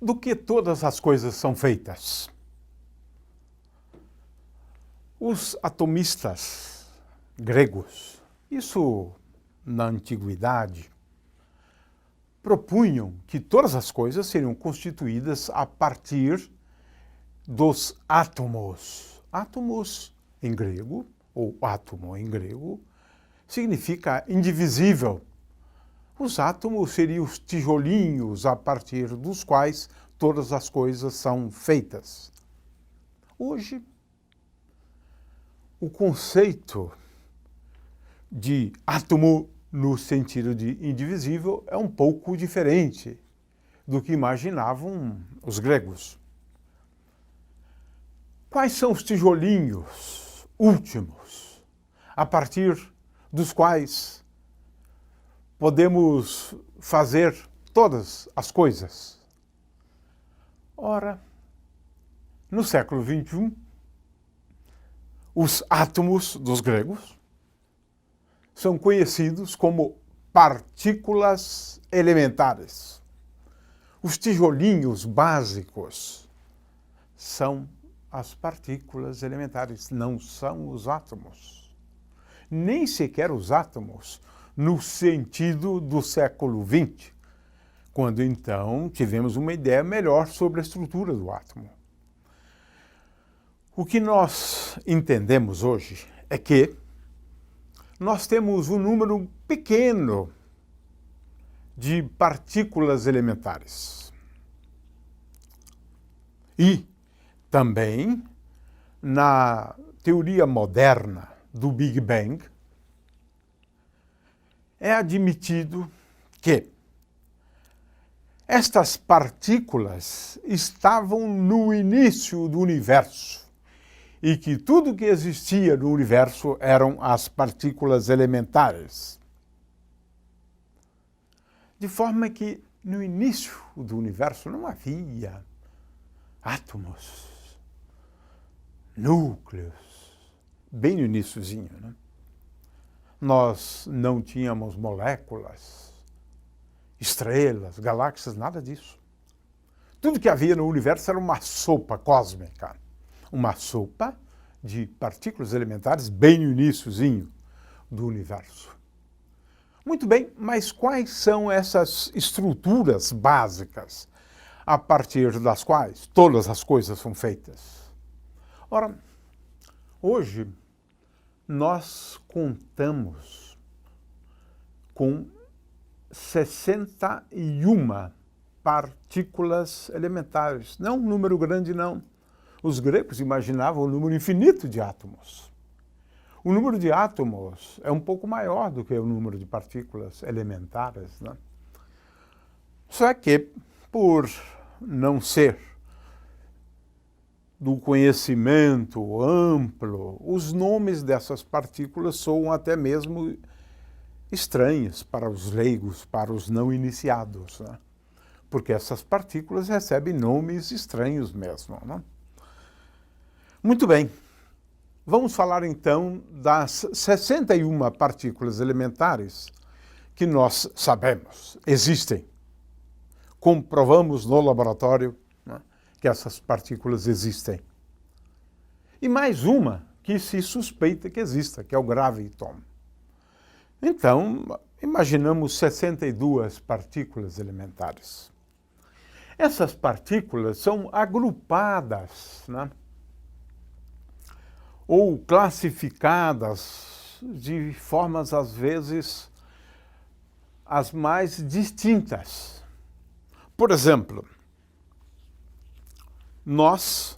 Do que todas as coisas são feitas? Os atomistas gregos, isso na antiguidade, propunham que todas as coisas seriam constituídas a partir dos átomos. Átomos em grego, ou átomo em grego, significa indivisível. Os átomos seriam os tijolinhos a partir dos quais todas as coisas são feitas. Hoje, o conceito de átomo no sentido de indivisível é um pouco diferente do que imaginavam os gregos. Quais são os tijolinhos últimos a partir dos quais podemos fazer todas as coisas? Ora, no século XXI, os átomos dos gregos são conhecidos como partículas elementares. Os tijolinhos básicos são as partículas elementares, não são os átomos. Nem sequer os átomos no sentido do século XX, quando então tivemos uma ideia melhor sobre a estrutura do átomo. O que nós entendemos hoje é que nós temos um número pequeno de partículas elementares. E também, na teoria moderna do Big Bang, é admitido que estas partículas estavam no início do universo e que tudo que existia no universo eram as partículas elementares. De forma que no início do universo não havia átomos, núcleos, bem no iniciozinho, né? Nós não tínhamos moléculas, estrelas, galáxias, nada disso. Tudo que havia no universo era uma sopa cósmica, uma sopa de partículas elementares bem no iniciozinho do universo. Muito bem, mas quais são essas estruturas básicas a partir das quais todas as coisas são feitas? Ora, hoje nós contamos com 61 partículas elementares. Não um número grande, não. Os gregos imaginavam um número infinito de átomos. O número de átomos é um pouco maior do que o número de partículas elementares, né? Só que, por não ser do conhecimento amplo, os nomes dessas partículas soam até mesmo estranhos para os leigos, para os não iniciados, né? Porque essas partículas recebem nomes estranhos mesmo, né? Muito bem. Vamos falar então das 61 partículas elementares que nós sabemos, existem. Comprovamos no laboratório, né, que essas partículas existem. E mais uma que se suspeita que exista, que é o graviton. Então, imaginamos 62 partículas elementares. Essas partículas são agrupadas, né, ou classificadas de formas, às vezes, as mais distintas. Por exemplo, nós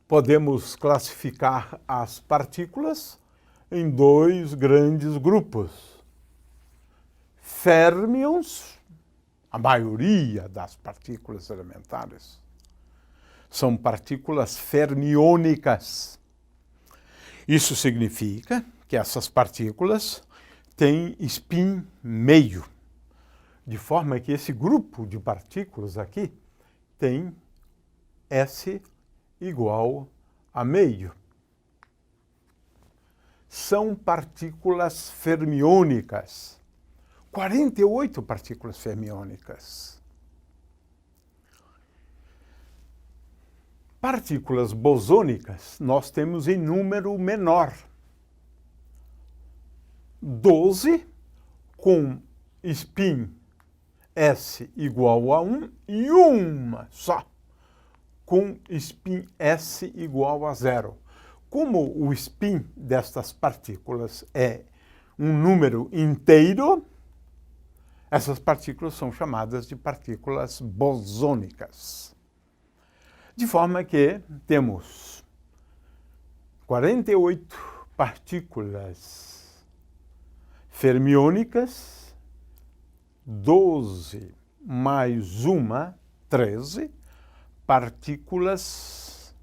podemos classificar as partículas em dois grandes grupos. Férmions, a maioria das partículas elementares, são partículas fermiônicas. Isso significa que essas partículas têm spin meio, de forma que esse grupo de partículas aqui tem S igual a meio. São partículas fermiônicas. 48 partículas fermiônicas. Partículas bosônicas nós temos em número menor. 12 com spin S igual a 1 e uma só com spin S igual a 0. Como o spin destas partículas é um número inteiro, essas partículas são chamadas de partículas bosônicas. De forma que temos 48 partículas fermiônicas, 12 mais uma, 13 partículas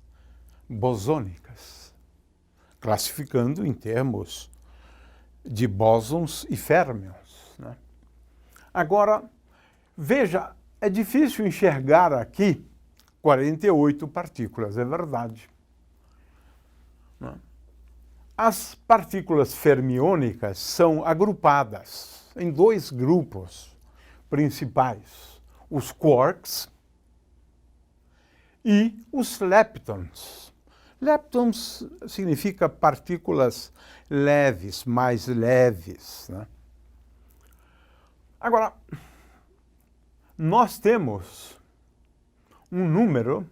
bosônicas, classificando em termos de bósons e férmions, né? Agora, veja, é difícil enxergar aqui 48 partículas, é verdade. As partículas fermiônicas são agrupadas em dois grupos principais, os quarks e os leptons. Leptons significa partículas leves, mais leves, né? Agora, nós temos um número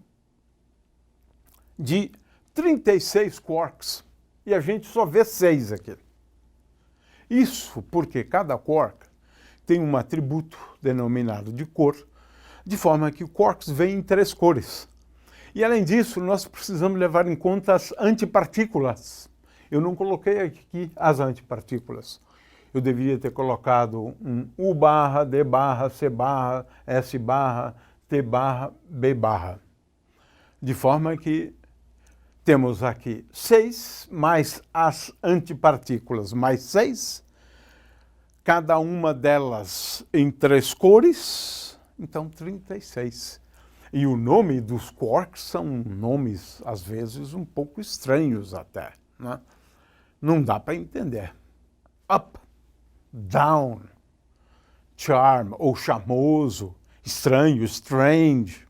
de 36 quarks e a gente só vê 6 aqui. Isso porque cada quark tem um atributo denominado de cor, de forma que o quarks vem em 3 cores. E além disso, nós precisamos levar em conta as antipartículas. Eu não coloquei aqui as antipartículas. Eu deveria ter colocado um U barra, D barra, C barra, S barra, T barra, B barra. De forma que temos aqui 6 mais as antipartículas mais 6, cada uma delas em 3 cores, então 36. E o nome dos quarks são nomes, às vezes, um pouco estranhos até, né? Não dá para entender. Up, down, charm ou charmoso, estranho, strange,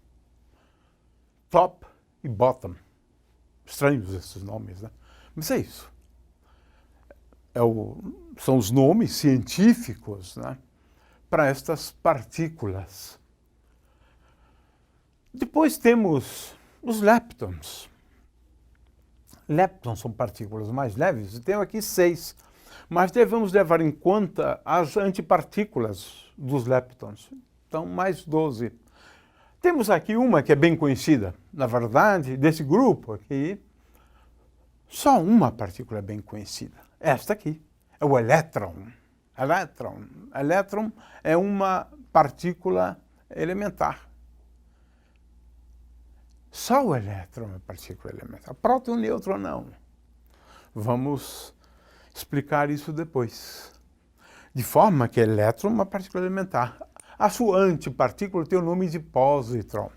top e bottom. Estranhos esses nomes, né? Mas é isso. São os nomes científicos, né, para estas partículas. Depois temos os leptons. Leptons são partículas mais leves, e tenho aqui 6. Mas devemos levar em conta as antipartículas dos leptons. Então, mais 12. Temos aqui uma que é bem conhecida. Na verdade, desse grupo aqui, só uma partícula é bem conhecida. Esta aqui é o elétron. Elétron é uma partícula elementar. Só o elétron é partícula elementar. Próton e nêutron não. Vamos explicar isso depois. De forma que elétron é uma partícula elementar. A sua antipartícula tem o nome de pósitron.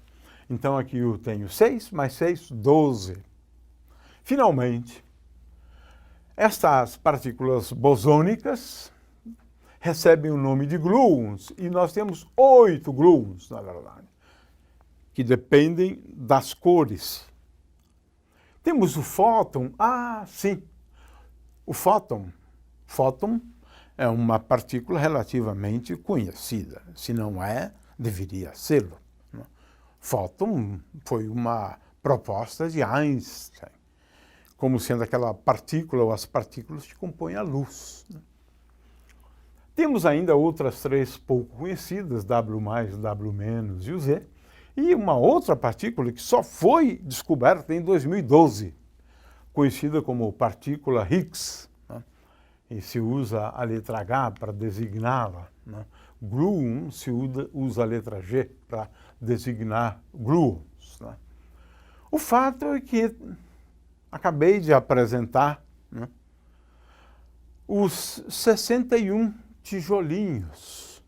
Então aqui eu tenho 6 mais 6, 12. Finalmente, estas partículas bosônicas recebem o nome de gluons, e nós temos 8 gluons, na verdade, que dependem das cores. Temos o fóton. Ah, sim. O fóton. Fóton é uma partícula relativamente conhecida. Se não é, deveria ser. Fóton foi uma proposta de Einstein, como sendo aquela partícula ou as partículas que compõem a luz. Temos ainda outras 3 pouco conhecidas, W+, W- e o Z, e uma outra partícula que só foi descoberta em 2012, conhecida como partícula Higgs, né? E se usa a letra H para designá-la, né? Gluon se usa a letra G para designar gluons, né? O fato é que acabei de apresentar, né, os 61 tijolinhos,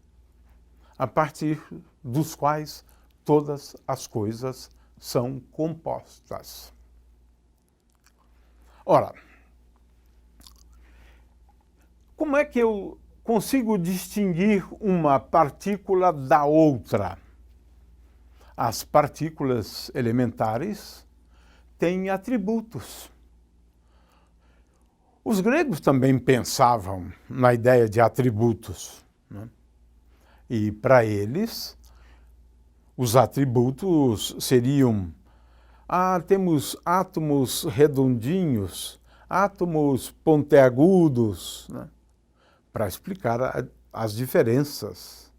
a partir dos quais todas as coisas são compostas. Ora, como é que eu consigo distinguir uma partícula da outra? As partículas elementares têm atributos. Os gregos também pensavam na ideia de atributos, né? E para eles, os atributos seriam: temos átomos redondinhos, átomos pontiagudos, né? Para explicar as diferenças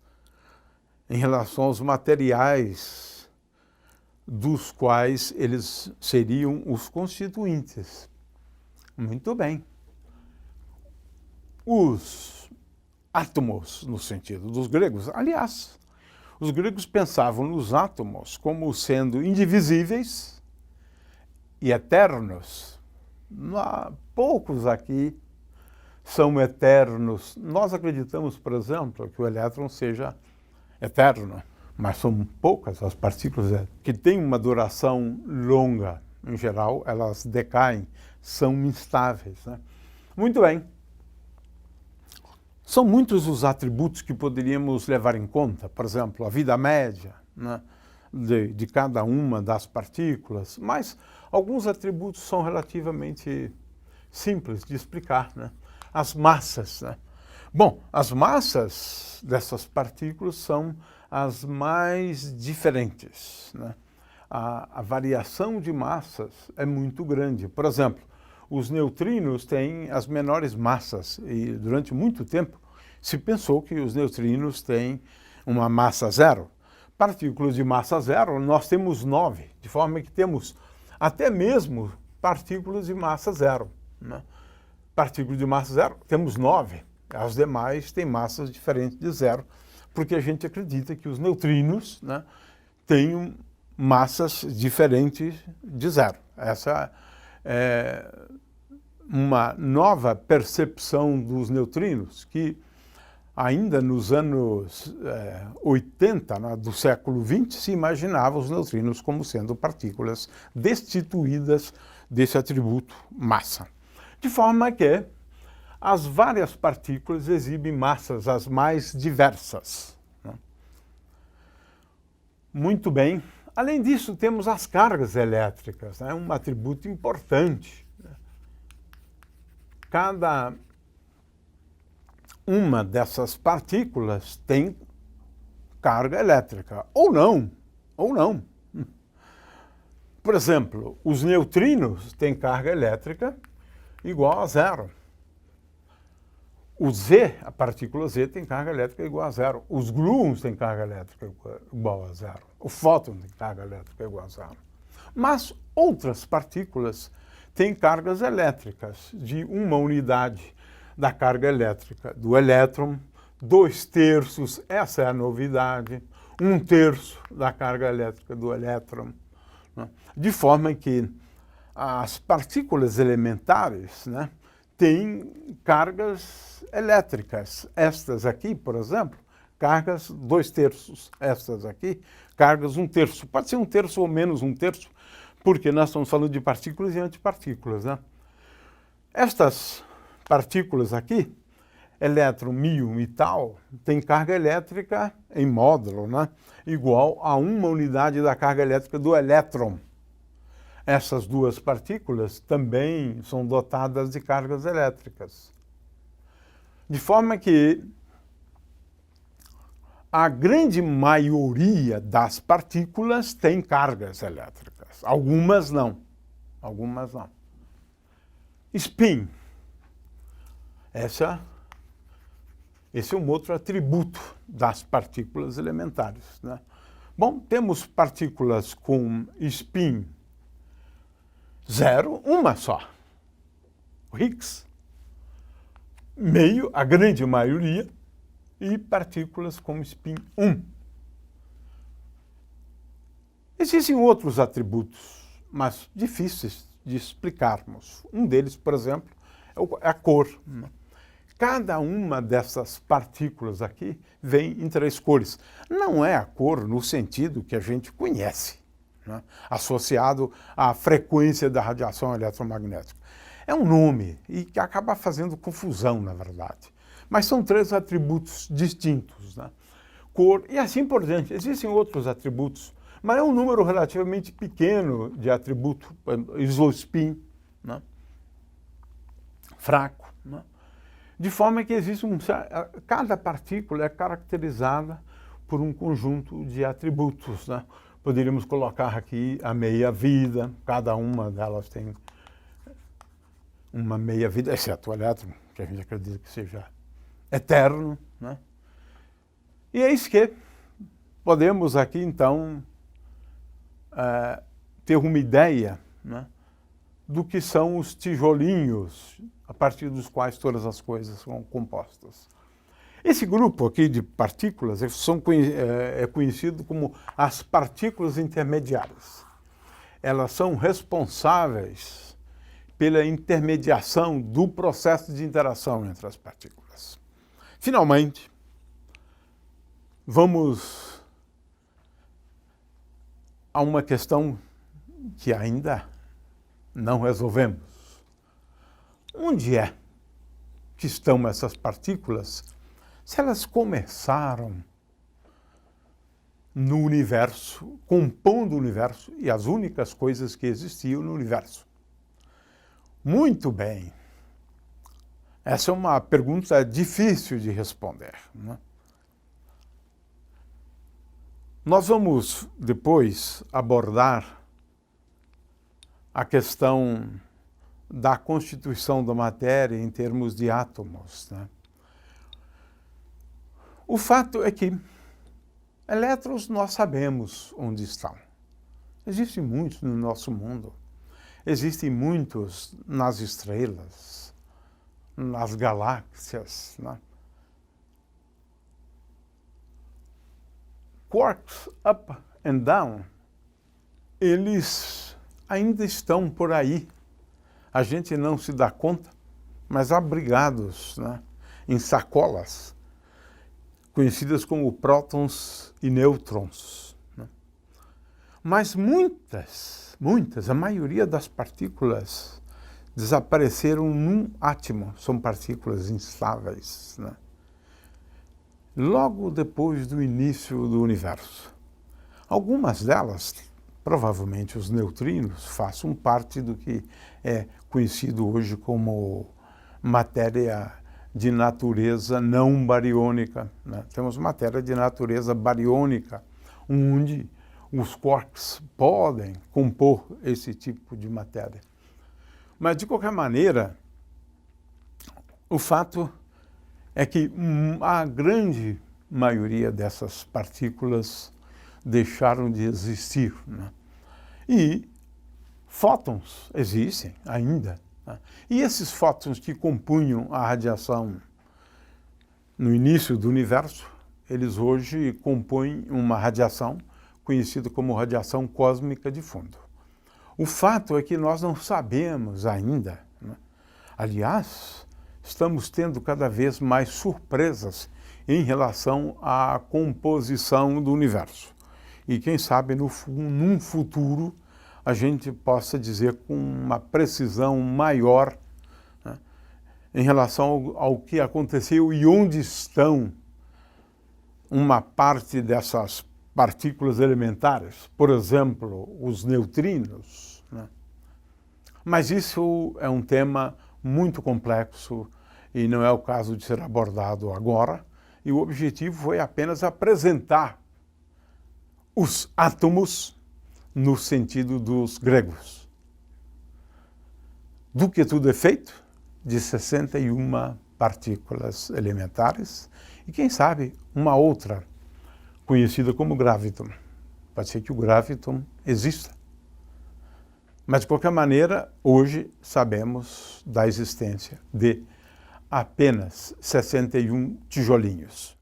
em relação aos materiais dos quais eles seriam os constituintes. Muito bem. Os átomos, no sentido dos gregos, aliás, os gregos pensavam nos átomos como sendo indivisíveis e eternos. Poucos aqui são eternos. Nós acreditamos, por exemplo, que o elétron seja eterno, mas são poucas as partículas que têm uma duração longa. Em geral, elas decaem, são instáveis, né? Muito bem. São muitos os atributos que poderíamos levar em conta, por exemplo, a vida média, né, de cada uma das partículas, mas alguns atributos são relativamente simples de explicar, né? As massas, né? Bom, as massas dessas partículas são as mais diferentes, né? A variação de massas é muito grande. Por exemplo, os neutrinos têm as menores massas e durante muito tempo se pensou que os neutrinos têm uma massa zero. Partículas de massa zero nós temos 9, de forma que temos até mesmo partículas de massa zero, né? Partículas de massa zero temos 9, as demais têm massas diferentes de zero, porque a gente acredita que os neutrinos, né, têm massas diferentes de zero. Essa é uma nova percepção dos neutrinos que ainda nos anos 80, né, do século XX, se imaginava os neutrinos como sendo partículas destituídas desse atributo massa. De forma que as várias partículas exibem massas as mais diversas, né? Muito bem. Além disso, temos as cargas elétricas, né? Um atributo importante. Cada uma dessas partículas tem carga elétrica, ou não, ou não. Por exemplo, os neutrinos têm carga elétrica igual a zero. O Z, a partícula Z, tem carga elétrica igual a zero. Os gluons têm carga elétrica igual a zero. O fóton tem carga elétrica igual a zero. Mas outras partículas têm cargas elétricas de uma unidade da carga elétrica do elétron, 2/3, essa é a novidade, 1/3 da carga elétrica do elétron, né? De forma que as partículas elementares, né, têm cargas elétricas. Estas aqui, por exemplo, cargas 2/3, estas aqui, cargas 1/3. Pode ser 1/3 ou menos 1/3, porque nós estamos falando de partículas e antipartículas, né? Estas partículas aqui, elétron, míon e tal, tem carga elétrica em módulo, né, igual a uma unidade da carga elétrica do elétron. Essas duas partículas também são dotadas de cargas elétricas. De forma que a grande maioria das partículas tem cargas elétricas. Algumas não. Algumas não. Spin. Esse é um outro atributo das partículas elementares, né? Bom, temos partículas com spin zero, uma só, o Higgs, meio, a grande maioria, e partículas com spin 1. Existem outros atributos, mas difíceis de explicarmos. Um deles, por exemplo, é a cor, né? Cada uma dessas partículas aqui vem em 3 cores. Não é a cor no sentido que a gente conhece, né, associado à frequência da radiação eletromagnética. É um nome e que acaba fazendo confusão, na verdade. Mas são 3 atributos distintos, né? Cor e assim por diante. Existem outros atributos, Mas é um número relativamente pequeno de atributo, isospin, né? Fraco, né? De forma que existe cada partícula é caracterizada por um conjunto de atributos, né? Poderíamos colocar aqui a meia-vida, cada uma delas tem uma meia-vida, exceto o elétron, que a gente acredita que seja eterno, né? E eis que podemos aqui, então, ter uma ideia, né, do que são os tijolinhos a partir dos quais todas as coisas são compostas. Esse grupo aqui de partículas é conhecido como as partículas intermediárias. Elas são responsáveis pela intermediação do processo de interação entre as partículas. Finalmente, vamos a uma questão que ainda não resolvemos. Onde é que estão essas partículas? Se elas começaram no universo, compondo o universo e as únicas coisas que existiam no universo. Muito bem. Essa é uma pergunta difícil de responder, né? Nós vamos depois abordar a questão da constituição da matéria em termos de átomos, né? O fato é que elétrons nós sabemos onde estão. Existem muitos no nosso mundo. Existem muitos nas estrelas, nas galáxias, né? Quarks, up and down, eles ainda estão por aí. A gente não se dá conta, mas abrigados, né, em sacolas, conhecidas como prótons e nêutrons, né? Mas muitas, a maioria das partículas desapareceram num átomo, são partículas instáveis, né? Logo depois do início do universo. Algumas delas, provavelmente os neutrinos, façam parte do que é conhecido hoje como matéria de natureza não bariônica, né? Temos matéria de natureza bariônica, onde os quarks podem compor esse tipo de matéria. Mas, de qualquer maneira, o fato é que a grande maioria dessas partículas deixaram de existir, né? E fótons existem ainda, né? E esses fótons que compunham a radiação no início do universo, eles hoje compõem uma radiação conhecida como radiação cósmica de fundo. O fato é que nós não sabemos ainda, né? Aliás, estamos tendo cada vez mais surpresas em relação à composição do universo. E quem sabe num futuro a gente possa dizer com uma precisão maior, né, em relação ao que aconteceu e onde estão uma parte dessas partículas elementares, por exemplo, os neutrinos, né? Mas isso é um tema muito complexo e não é o caso de ser abordado agora, e o objetivo foi apenas apresentar os átomos no sentido dos gregos. Do que tudo é feito? De 61 partículas elementares e, quem sabe, uma outra conhecida como graviton. Pode ser que o graviton exista. Mas, de qualquer maneira, hoje sabemos da existência de apenas 61 tijolinhos.